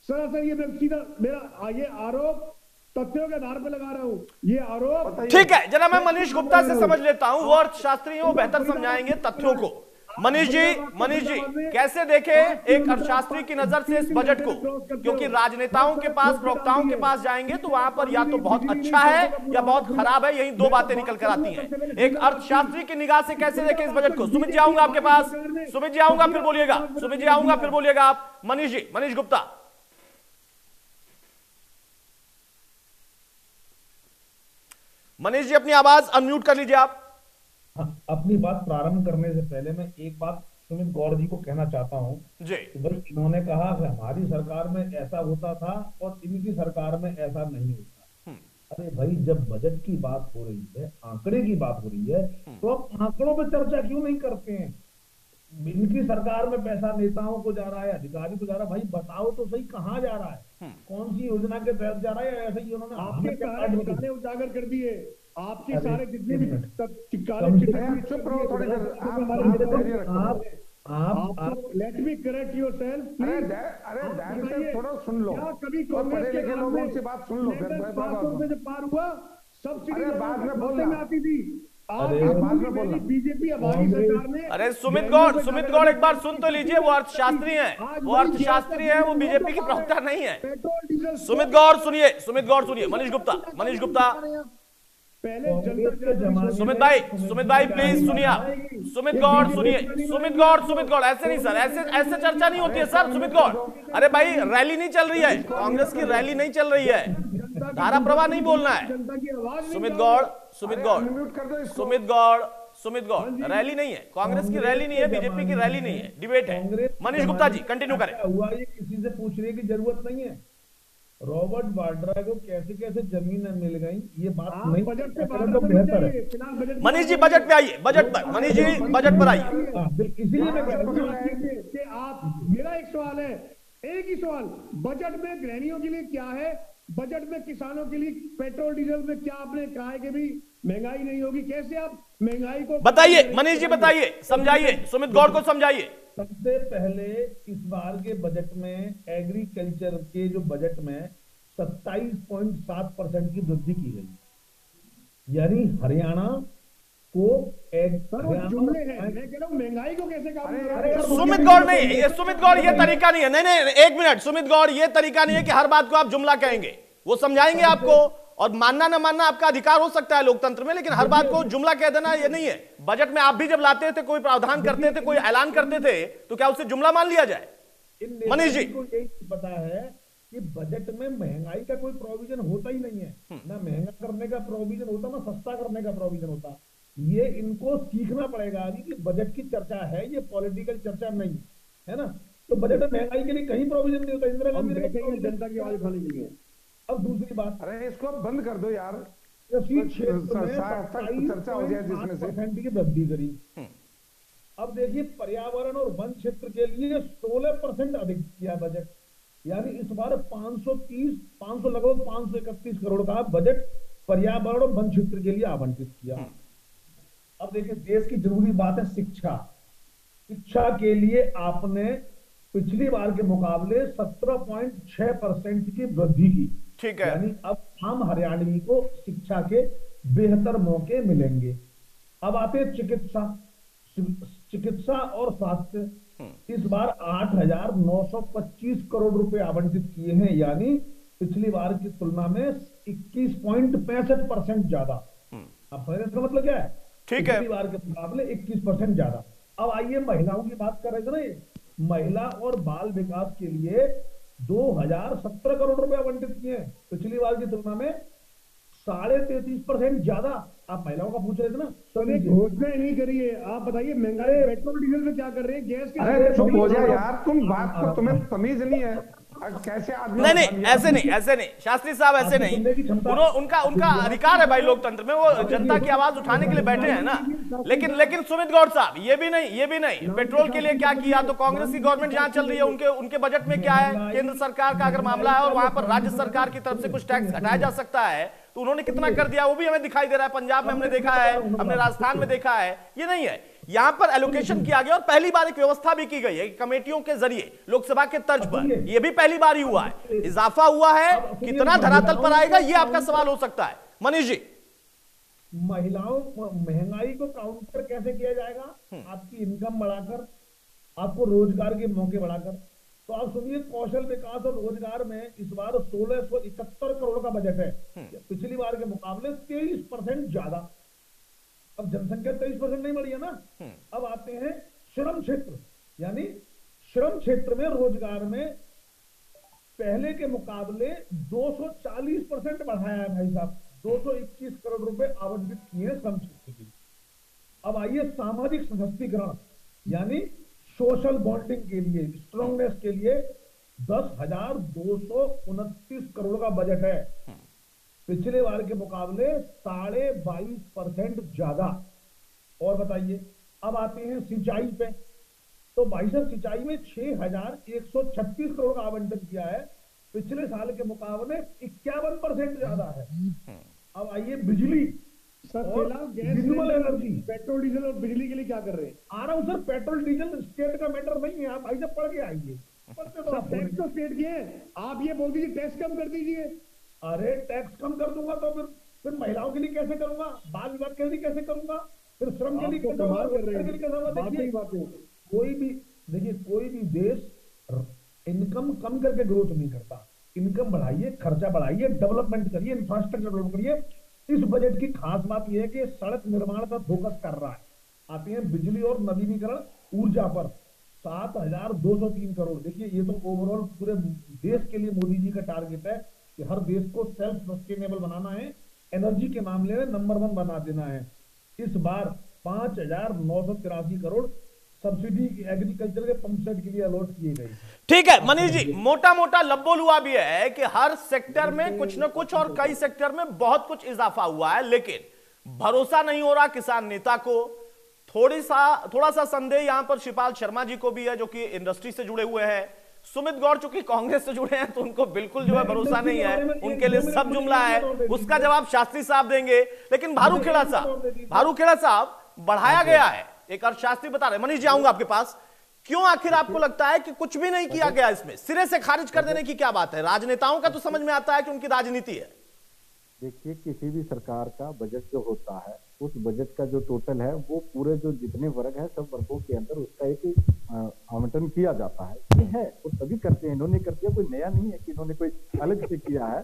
सरासर ये सीधा मेरा ये आरोप तथ्यों के आधार पर लगा रहा हूं, ये आरोप। ठीक है, जरा मैं मनीष गुप्ता से समझ लेता हूं, वो अर्थशास्त्री वो बेहतर समझाएंगे तथ्यों को। मनीष जी कैसे देखे एक अर्थशास्त्री की नजर से इस बजट को? क्योंकि राजनेताओं के पास, प्रवक्ताओं के पास जाएंगे तो वहां पर या तो बहुत अच्छा है या बहुत खराब है, यही 2 बातें निकल कर आती हैं। एक अर्थशास्त्री की निगाह से कैसे देखे इस बजट को? सुमित जी आऊंगा आपके पास, सुमित जी आऊंगा फिर बोलिएगा, सुमित जी आऊंगा फिर बोलिएगा आप। मनीष जी, मनीष गुप्ता। मनीष जी अपनी आवाज अनम्यूट कर लीजिए आप। अपनी बात प्रारंभ करने से पहले मैं एक बात सुमित गौड़ जी को कहना चाहता हूँ जी कि भाई इन्होंने कहा कि हमारी सरकार में ऐसा होता था और इनकी सरकार में ऐसा नहीं होता। अरे भाई, जब बजट की बात हो रही है, आंकड़े की बात हो रही है, तो आप आंकड़ों पे चर्चा क्यों नहीं करते हैं? इनकी सरकार में पैसा नेताओं को जा रहा है, अधिकारी को जा रहा है, भाई बताओ तो सही कहाँ जा रहा है, कौन सी योजना के तहत जा रहा है? ऐसे ही उन्होंने आपके सारे ठिकाने उजागर कर दिए, आपके सारे जितने भी चुप रहो थोड़ी देर। आप लेट मी करेक्ट योरसेल्फ। अरे थोड़ा सुन लो, कभी कांग्रेस के लोगों से बात सुन लो। फिर जब पार हुआ सब्सिडी बाद में बोलना में आती थी, बीजेपी हमारी सरकार ने। अरे सुमित गौड़ एक बार सुन तो लीजिए, वो अर्थशास्त्री हैं, वो अर्थशास्त्री हैं, वो बीजेपी की प्रवक्ता नहीं है। सुमित गौड़ सुनिए, मनीष गुप्ता पहले सुमित भाई प्लीज सुनिए आप। सुमित गौड़ ऐसे नहीं सर, ऐसे चर्चा नहीं होती है सर। सुमित गौड़, अरे भाई रैली नहीं चल रही है, कांग्रेस की रैली नहीं चल रही है, धारा प्रवाह नहीं बोलना है। सुमित गौड़ रैली नहीं है, कांग्रेस की रैली नहीं है, बीजेपी की रैली नहीं है, डिबेट है। मनीष गुप्ता जी कंटिन्यू करें। हुआ ये किसी से पूछने की जरूरत नहीं है। रॉबर्ट वाड्रा को कैसे कैसे जमीन मिल गई, ये बात नहीं, बजट पे तो बेहतर है। मनीष जी बजट पे आइए, मनीष जी बजट पर आइए। इसीलिए मैं कह रहा हूं कि आप, मेरा एक सवाल है, एक ही सवाल, बजट में गृहिणियों के लिए क्या है, बजट में किसानों के लिए पेट्रोल डीजल में क्या आपने कहा है कि भी महंगाई नहीं होगी? कैसे आप महंगाई को बताइए मनीष जी, बताइए, समझाइए, सुमित गौड़ को समझाइए। सबसे पहले इस बार के बजट में एग्रीकल्चर के जो बजट में 27.7% की वृद्धि की गई, यानी हरियाणा को जुमले हैं। मैं कह रहा हूं महंगाई को कैसे काबू करें? सुमित गौड़ नहीं, सुमित गौड़ ये तरीका नहीं है। नहीं, एक मिनट, सुमित गौड़ ये तरीका नहीं है कि हर बात को आप जुमला कहेंगे, वो समझाएंगे आपको, और मानना ना मानना आपका अधिकार हो सकता है लोकतंत्र में, लेकिन हर बात को जुमला कह देना ये नहीं है। बजट में आप भी जब लाते थे, कोई प्रावधान करते थे, कोई ऐलान करते थे, तो क्या उसे जुमला मान लिया जाए? मनीष जी को यही पता है कि बजट में महंगाई का कोई प्रोविजन होता ही नहीं है, ना महंगा करने का प्रोविजन होता, ना सस्ता करने का प्रोविजन होता। ये इनको सीखना पड़ेगा अभी कि बजट की चर्चा है, ये पॉलिटिकल चर्चा नहीं है ना। तो बजट में महंगाई के लिए कहीं प्रोविजन नहीं होता। इंदिरा गांधी ने जनता की आवाज उठाने के लिए। अब दूसरी बात, अरे इसको बंद कर दो यार, चर्चा हो जाए जिसमें से की वृद्धि करी। अब देखिए, पर्यावरण और वन क्षेत्र के लिए 16% अधिक किया बजट, यानी इस बार 530 लगभग 531 करोड़ का बजट पर्यावरण और वन क्षेत्र के लिए आवंटित किया। अब देखिए, देश की जरूरी बात है शिक्षा के लिए आपने पिछली बार के मुकाबले 17.6% की वृद्धि की। ठीक है, यानी अब हम हरियाणवी को शिक्षा के बेहतर मौके मिलेंगे। अब आते हैं चिकित्सा और स्वास्थ्य। इस बार 8,925 करोड़ रुपए आवंटित किए हैं, यानी पिछली बार की तुलना में 21.65% ज्यादा। अब इसका मतलब क्या है? ठीक है, पिछली बार के मुकाबले 21% ज्यादा। अब आइए महिलाओं की बात कर रहे थे ना, ये महिला और बाल विकास के लिए 2017 करोड़ रुपए आवंटित किए हैं, पिछली बार की तुलना में 33.5% ज्यादा। आप महिलाओं का पूछ रहे थे ना, घोषणा नहीं करिए, आप बताइए महंगाई पेट्रोल डीजल में क्या कर रहे हैं, गैस के। अरे चुप हो जाए यार, तुम बात को, तुम्हें तमीज नहीं है कैसे आदमी। नहीं, ऐसे नहीं शास्त्री साहब, ऐसे नहीं। उनका अधिकार है भाई लोकतंत्र में, वो जनता की आवाज उठाने के लिए बैठे हैं ना। लेकिन सुमित गौड़ साहब, ये भी नहीं पेट्रोल के लिए क्या किया, तो कांग्रेस की गवर्नमेंट जहां चल रही है उनके बजट में क्या है, केंद्र सरकार का अगर मामला है और वहां पर राज्य सरकार की तरफ से कुछ टैक्स घटाया जा सकता है, तो उन्होंने कितना कर दिया वो भी हमें दिखाई दे रहा है। पंजाब में हमने देखा है, हमने राजस्थान में देखा है। ये नहीं है, यहां पर एलोकेशन किया गया और पहली बार एक व्यवस्था भी की गई है कमेटियों के जरिए, लोकसभा के तर्ज पर। यह भी पहली बार ही हुआ है, इजाफा हुआ है, कितना धरातल पर आएगा ये आपका सवाल हो सकता है। मनीष जी, महिलाओं महंगाई को काउंटर कैसे किया जाएगा? आपकी इनकम बढ़ाकर, आपको रोजगार के मौके बढ़ाकर। तो आप सुनिए, कौशल विकास और रोजगार में इस बार 1671 करोड़ का बजट है, पिछली बार के मुकाबले 23% ज्यादा। अब जनसंख्या 23% नहीं बढ़ी है ना। अब आते हैं श्रम क्षेत्र, यानी श्रम क्षेत्र में रोजगार में पहले के मुकाबले 240% बढ़ाया है भाई साहब, 221 करोड़ रुपए आवंटित किए हैं श्रम क्षेत्र के लिए। अब आइए सामाजिक सशक्तिकरण, यानी सोशल बॉन्डिंग के लिए, स्ट्रांगनेस के लिए 10,229 करोड़ का बजट है, पिछले बार के मुकाबले 22.5% ज्यादा। और बताइए, अब आते हैं सिंचाई पे, तो भाई साहब सिंचाई में 6,136 करोड़ का आवंटन किया है, पिछले साल के मुकाबले 51% ज्यादा है। अब आइए बिजली sir, renewable energy, petrol diesel और बिजली के लिए क्या कर रहे हैं? आ रहा हूं सर। पेट्रोल डीजल स्टेट का मैटर नहीं है, आप भाई साहब पढ़ के आइए। टैक्स तो स्टेट के हैं, आप ये बोल दीजिए टैक्स कम कर दीजिए। अरे टैक्स कम कर दूंगा तो फिर महिलाओं के लिए कैसे करूंगा, बाल विभाग के लिए कैसे करूंगा, फिर श्रम के लिए कैसे करूंगा? कोई भी देखिए, कोई भी देश इनकम कम करके ग्रोथ नहीं करता। इनकम बढ़ाइए, खर्चा बढ़ाइए, डेवलपमेंट करिए, इंफ्रास्ट्रक्चर डेवलप करिए। इस बजट की खास बात यह है कि सड़क निर्माण पर फोकस कर रहा है। आते हैं बिजली और नवीनीकरण ऊर्जा पर 7,203 करोड़। देखिए, ये तो ओवरऑल पूरे देश के लिए मोदी जी का टारगेट है कि हर देश को सेल्फ सस्टेनेबल बनाना है, एनर्जी के मामले में नंबर 1 बना देना है। इस बार 5,983 करोड़ सब्सिडी एग्रीकल्चर के पंप सेट के लिए अलॉट किए गए। ठीक है मनीष जी, मोटा मोटा लब्बोल हुआ भी है कि हर सेक्टर में कुछ न कुछ और कई सेक्टर में बहुत कुछ इजाफा हुआ है, लेकिन भरोसा नहीं हो रहा किसान नेता को। थोड़ा सा संदेह यहां पर शिवपाल शर्मा जी को भी है, जो कि इंडस्ट्री से जुड़े हुए हैं। सुमित गौड़ चूंकि कांग्रेस से जुड़े हैं तो उनको बिल्कुल जो है भरोसा नहीं है, उनके लिए सब जुमला है। उसका जवाब शास्त्री साहब देंगे। लेकिन भारूखेड़ा साहब बढ़ाया गया है, एक अर्थशास्त्री बता रहे। मनीष जी, आऊंगा आपके पास। क्यों आखिर आपको लगता है कि कुछ भी नहीं किया गया, इसमें सिरे से खारिज कर देने की क्या बात है? राजनेताओं का तो समझ में आता है कि उनकी राजनीति है। देखिए, किसी भी सरकार का बजट जो होता है, उस बजट का जो टोटल है वो पूरे जो जितने वर्ग है सब वर्गों के अंदर उसका एक आवंटन किया जाता है। ये है, वो सभी करते हैं, इन्होंने कर दिया, कोई नया नहीं है कि इन्होंने कोई अलग से किया है।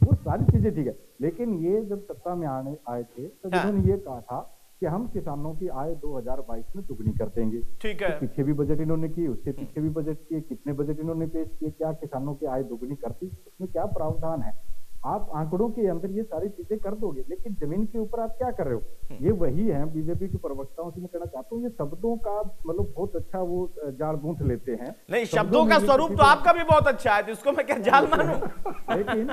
वो सारी चीजें ठीक है, लेकिन ये जब सत्ता में आए थे तो इन्होंने ये कहा था कि हम किसानों की आय 2022 में दुगनी कर देंगे। ठीक है, तो पीछे भी बजट इन्होंने किए, उससे पीछे भी बजट किए, कितने बजट इन्होंने पेश किए, क्या किसानों की आय दुगनी करती, उसमें क्या प्रावधान है? आप आंकड़ों के अंदर ये सारी चीजें कर दोगे, लेकिन जमीन के ऊपर आप क्या कर रहे हो? ये वही है, बीजेपी के प्रवक्ताओं से मैं कहना चाहता हूँ, ये शब्दों का मतलब बहुत अच्छा वो जाल गूंथ लेते हैं। नहीं, शब्दों का स्वरूप तो आपका भी बहुत अच्छा है, जिसको मैं क्या जाल मानूं? लेकिन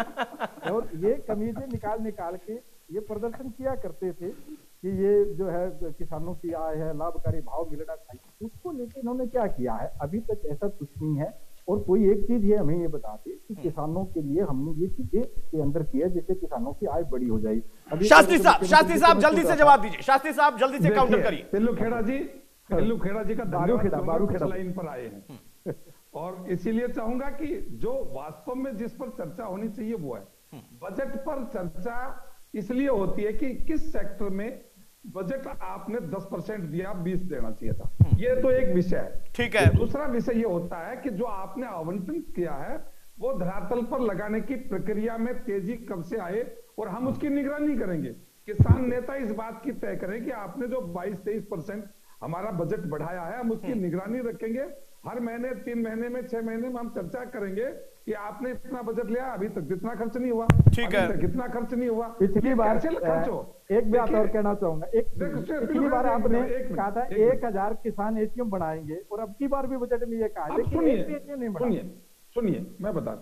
और ये कमीजें निकाल के ये प्रदर्शन किया करते थे कि ये जो है किसानों की आय है, लाभकारी भाव मिलना चाहिए, उसको लेकर इन्होंने क्या किया है? अभी तक ऐसा कुछ नहीं है। और कोई एक चीज ये हमें ये बताते कि किसानों के लिए हमने ये चीजें के अंदर किया जिससे किसानों की आय बड़ी हो जाएगी। शास्त्री साहब जल्दी से जवाब दीजिए। शास्त्री साहब जल्दी से काउंटर करिए। पिल्लू खेड़ा जी का बारूखेड़ा लाइन पर आए हैं और इसीलिए चाहूंगा कि जो वास्तव में जिस पर चर्चा होनी चाहिए वो है बजट पर चर्चा। इसलिए होती है कि किस सेक्टर में बजट आपने 10% दिया, 20 देना चाहिए था, ये तो एक विषय है। ठीक है। दूसरा विषय ये होता है कि जो आपने आवंटन किया है वो धरातल पर लगाने की प्रक्रिया में तेजी कब से आए और हम उसकी निगरानी करेंगे। किसान नेता इस बात की तय करें कि आपने जो 22-23% हमारा बजट बढ़ाया है, हम उसकी निगरानी रखेंगे। हर महीने, 3 महीने में, 6 महीने में हम चर्चा करेंगे कि आपने इतना बजट लिया, अभी तक इतना खर्च नहीं हुआ, ठीक है, कितना खर्च नहीं हुआ। पिछली बार एक बात और कहना चाहूंगा, पिछली बार आपने कहा था 1,000 किसान एटीएम बनाएंगे और अब की बार भी बजट में ये कहा, लेकिन सुनिए मैं बता दूं,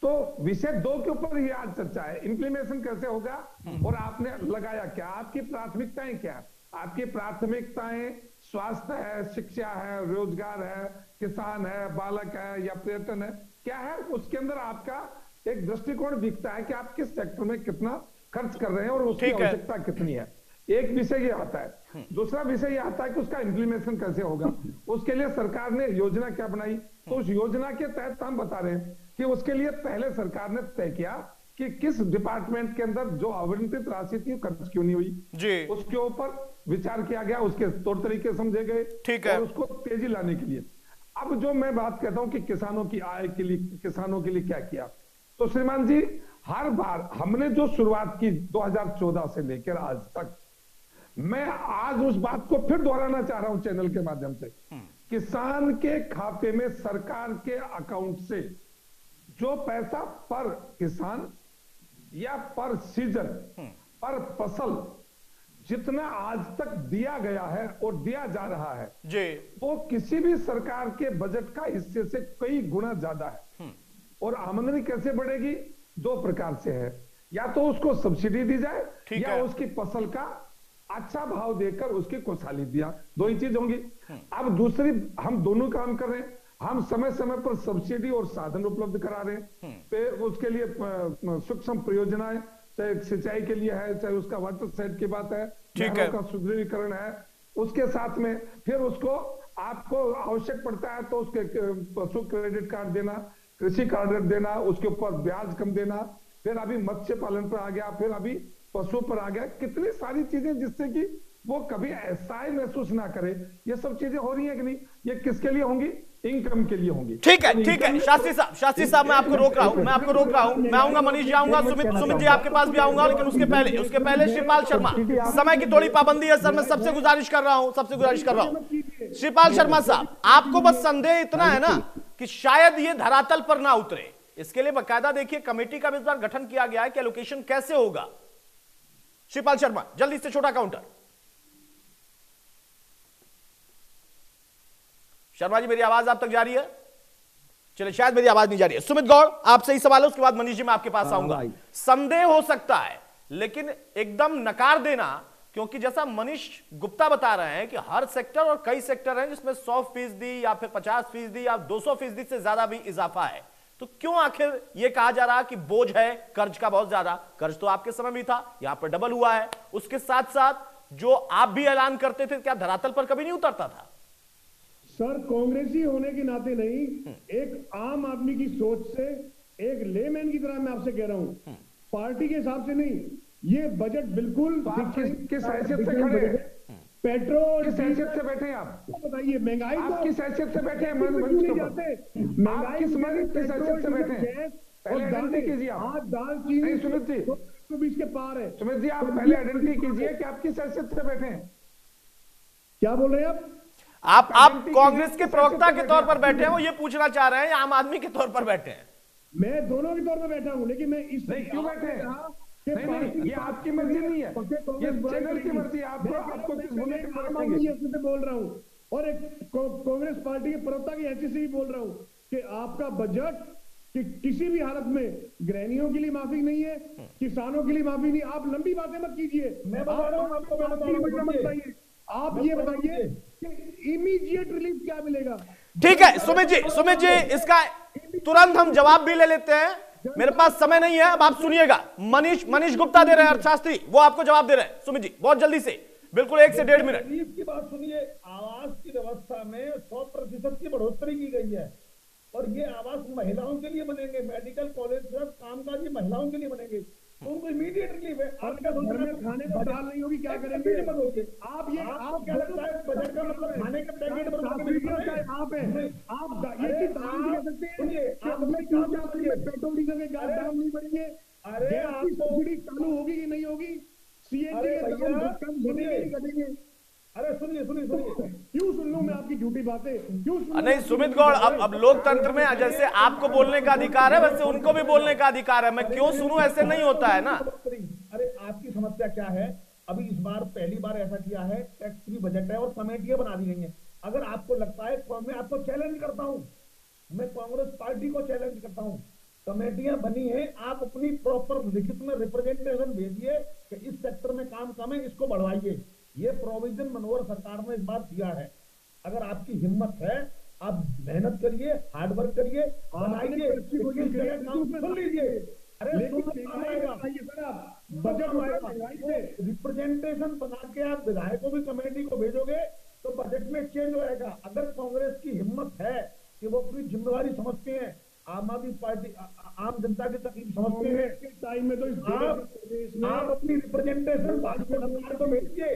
तो विषय 2 के ऊपर ही आज चर्चा है, इंप्लीमेशन कैसे होगा और आपने लगाया क्या, आपकी प्राथमिकताएं क्या। आपकी प्राथमिकताएं स्वास्थ्य है, शिक्षा है, रोजगार है, किसान है, बालक है या पर्यटन है, क्या है? उसके अंदर आपका एक दृष्टिकोण दिखता है कि आप किस सेक्टर में कितना खर्च कर रहे हैं और उसकी आवश्यकता कितनी है। एक विषय ये आता है। दूसरा विषय ये आता है कि उसका इंप्लीमेशन कैसे होगा, उसके लिए सरकार ने योजना क्या बनाई। तो उस योजना के तहत हम बता रहे हैं कि उसके लिए पहले सरकार ने तय किया कि किस डिपार्टमेंट के अंदर जो आवंटित राशि थी खर्च क्यों नहीं हुई जी, उसके ऊपर विचार किया गया, उसके तौर तरीके समझे गए, ठीक है, और उसको तेजी लाने के लिए। अब जो मैं बात कहता हूं कि किसानों की आय के लिए, किसानों के लिए क्या किया, तो श्रीमान जी हर बार हमने जो शुरुआत की 2014 से लेकर आज तक, मैं आज उस बात को फिर दोहराना चाह रहा हूं चैनल के माध्यम से। किसान के खाते में सरकार के अकाउंट से जो पैसा पर किसान या पर सीजन, पर फसल जितना आज तक दिया गया है और दिया जा रहा है जी, वो किसी भी सरकार के बजट का हिस्से से कई गुना ज्यादा है। और आमदनी कैसे बढ़ेगी? दो प्रकार से है, या तो उसको सब्सिडी दी जाए या उसकी फसल का अच्छा भाव देकर उसकी खुशहाली दिया, दो ही चीज होंगी। अब दूसरी, हम दोनों काम कर रहे हैं, हम समय समय पर सब्सिडी और साधन उपलब्ध करा रहे हैं, फिर उसके लिए सूक्ष्म परियोजनाएं, चाहे सिंचाई के लिए है, चाहे उसका वाटर सेट की बात है, नहरों का सुदृढ़ीकरण है, उसके साथ में फिर उसको आपको आवश्यक पड़ता है तो उसके पशु क्रेडिट कार्ड देना, कृषि कार्ड देना, उसके ऊपर ब्याज कम देना, फिर अभी मत्स्य पालन पर आ गया, फिर अभी पशु पर आ गया, कितनी सारी चीजें जिससे कि वो कभी ऐसा ही महसूस ना करे। ये सब चीजें हो रही है कि नहीं? ये किसके लिए होंगी? इनकम के लिए होंगी। ठीक है, ठीक है। शास्त्री साहब मैं आपको रोक रहा हूं, मैं आऊंगा, मनीष जी आऊंगा, सुमित जी आपके पास भी आऊंगा, लेकिन उसके पहले श्रीपाल शर्मा, समय की थोड़ी पाबंदी है सर, मैं सबसे गुजारिश कर रहा हूं। श्रीपाल शर्मा साहब, आपको बस संदेह इतना है ना कि शायद ये धरातल पर ना उतरे, इसके लिए बाकायदा देखिए कमेटी का भी इस बार गठन किया गया है कि एलोकेशन कैसे होगा। श्रीपाल शर्मा जल्दी से छोटा काउंटर। शर्मा जी मेरी आवाज आप तक जा रही है? चलिए, शायद मेरी आवाज नहीं जा रही है। सुमित गौड़ आपसे ही सवाल है, उसके बाद मनीष जी मैं आपके पास आऊंगा। संदेह हो सकता है, लेकिन एकदम नकार देना, क्योंकि जैसा मनीष गुप्ता बता रहे हैं कि हर सेक्टर और कई सेक्टर हैं जिसमें 100% या फिर 50% या 200% से ज्यादा भी इजाफा है, तो क्यों आखिर यह कहा जा रहा कि बोझ है कर्ज का बहुत ज्यादा? कर्ज तो आपके समय भी था, यहां पर डबल हुआ है। उसके साथ साथ जो आप भी ऐलान करते थे, क्या धरातल पर कभी नहीं उतरता था? सर, कांग्रेसी होने के नाते नहीं, एक आम आदमी की सोच से, एक लेमैन की तरह मैं आपसे कह रहा हूं, पार्टी के हिसाब से नहीं, ये बजट बिल्कुल किस हैसियत से खड़े हैं? पेट्रोल किस हैसियत से बैठे हैं आप? बताइए, महंगाई आप किस हैसियत से बैठे हैं? महंगाई किस हैसियत से बैठे हैं? पहले आइडेंटिटी कीजिए आप। आज दाल चीनी सुमित जी 120 के पार है। सुमित जी आप पहले आइडेंटिटी कीजिए कि आप किस हैसियत से बैठे हैं। क्या बोल रहे हैं आप कांग्रेस के प्रवक्ता के तौर पर बैठे हैं, वो ये पूछना चाह रहे हैं, या आम आदमी के तौर पर बैठे हैं? मैं दोनों के तौर पर बैठा हूं, लेकिन मैं इस क्यों बैठे हैं? नहीं, ये आपकी मर्जी नहीं है, ये चैनल की मर्जी है। आपको किस बोलने से बोल रहा हूँ, और एक कांग्रेस पार्टी के प्रवक्ता की हैसियत से भी बोल रहा हूँ कि आपका बजट कि किसी भी हालत में गृहिणियों के लिए माफी नहीं है, किसानों के लिए माफी नहीं। आप लंबी बातें मत कीजिए, मैं बता रहा हूँ आपको, बताइए, आप ये बताइए कि इमीडिएट रिलीफ क्या मिलेगा? ठीक है सुमित जी इसका तुरंत हम जवाब भी ले लेते हैं, मेरे पास समय नहीं है। अब आप सुनिएगा, मनीष गुप्ता दे रहे हैं, अर्थशास्त्री, वो आपको जवाब दे रहे हैं। सुमित जी बहुत जल्दी से, बिल्कुल 1 से 1.5 मिनट। रिलीफ की बात सुनिए। आवास की व्यवस्था में 100% की बढ़ोतरी की गई है, और ये आवास महिलाओं के लिए बनेंगे, मेडिकल कॉलेज कामकाजी महिलाओं के लिए बनेंगे, तो उनको इमीडिएट रिलीफ है। आपका खाने का दाल नहीं होगी, क्या करेंगे? आप क्या लगता है बजट का मतलब खाने का पैकेट आप ये चीज पेट्रोल डीजल के दाम नहीं बढ़ेंगे, अरे आपकी सब्सिडी चालू होगी कि नहीं होगी, सीएनजी के दाम कम घटेंगे? अरे सुनिए, क्यों सुन लूं मैं आपकी झूठी बातें? क्यों नहीं सुमित गौड़, अब लोकतंत्र में जैसे आपको बोलने का अधिकार है, वैसे उनको भी बोलने का अधिकार है, मैं क्यों सुनूं? ऐसे नहीं होता है ना। अरे आपकी समस्या क्या है? अभी इस बार पहली बार ऐसा किया है, टैक्स फ्री बजट है और कमेटियां बना दी गई हैं। अगर आपको लगता है, मैं आपको चैलेंज करता हूं, मैं कांग्रेस पार्टी को चैलेंज करता हूं, कमेटियां बनी है, आप अपनी प्रॉपर लिखित में रिप्रेजेंटेशन भेजिए कि इस सेक्टर में काम कम है, इसको बढ़वाइए। ये प्रोविजन मनोहर सरकार ने इस बार दिया है। अगर आपकी हिम्मत है, आप मेहनत करिए, हार्ड वर्क करिए, बनाइए, सुन लीजिए। अरे बजट रिप्रेजेंटेशन बना के आप विधायकों की कमेटी को भेजोगे तो बजट में चेंज होएगा। अगर कांग्रेस की हिम्मत है कि वो अपनी जिम्मेदारी समझते हैं, आम आदमी पार्टी आम जनता की तकलीफ समझते हैं, टाइम में तो आप अपनी रिप्रेजेंटेशन भाजपा को भेजिए।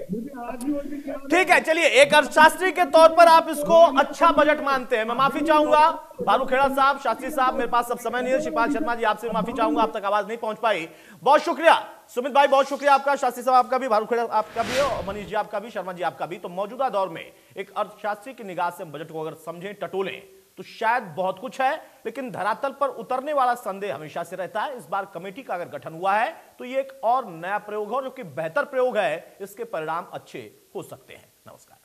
ठीक है, चलिए, एक अर्थशास्त्री के तौर पर आप इसको अच्छा बजट मानते हैं, मैं माफी चाहूंगा। भारू खेड़ा साहब, शास्त्री साहब, मेरे पास सब समय नहीं है। श्रीपाल शर्मा जी आपसे माफी चाहूंगा, आप तक आवाज नहीं पहुंच पाई। बहुत शुक्रिया सुमित भाई, बहुत शुक्रिया आपका, शास्त्री साहब आपका भी, भारू खेड़ा आपका भी, और मनीष जी आपका भी, शर्मा जी आपका भी। तो मौजूदा दौर में एक अर्थशास्त्री की निगाह से बजट को अगर समझें, टटोलें, तो शायद बहुत कुछ है, लेकिन धरातल पर उतरने वाला संदेह हमेशा से रहता है। इस बार कमेटी का अगर गठन हुआ है तो ये एक और नया प्रयोग है, जो कि बेहतर प्रयोग है, इसके परिणाम अच्छे हो सकते हैं। नमस्कार।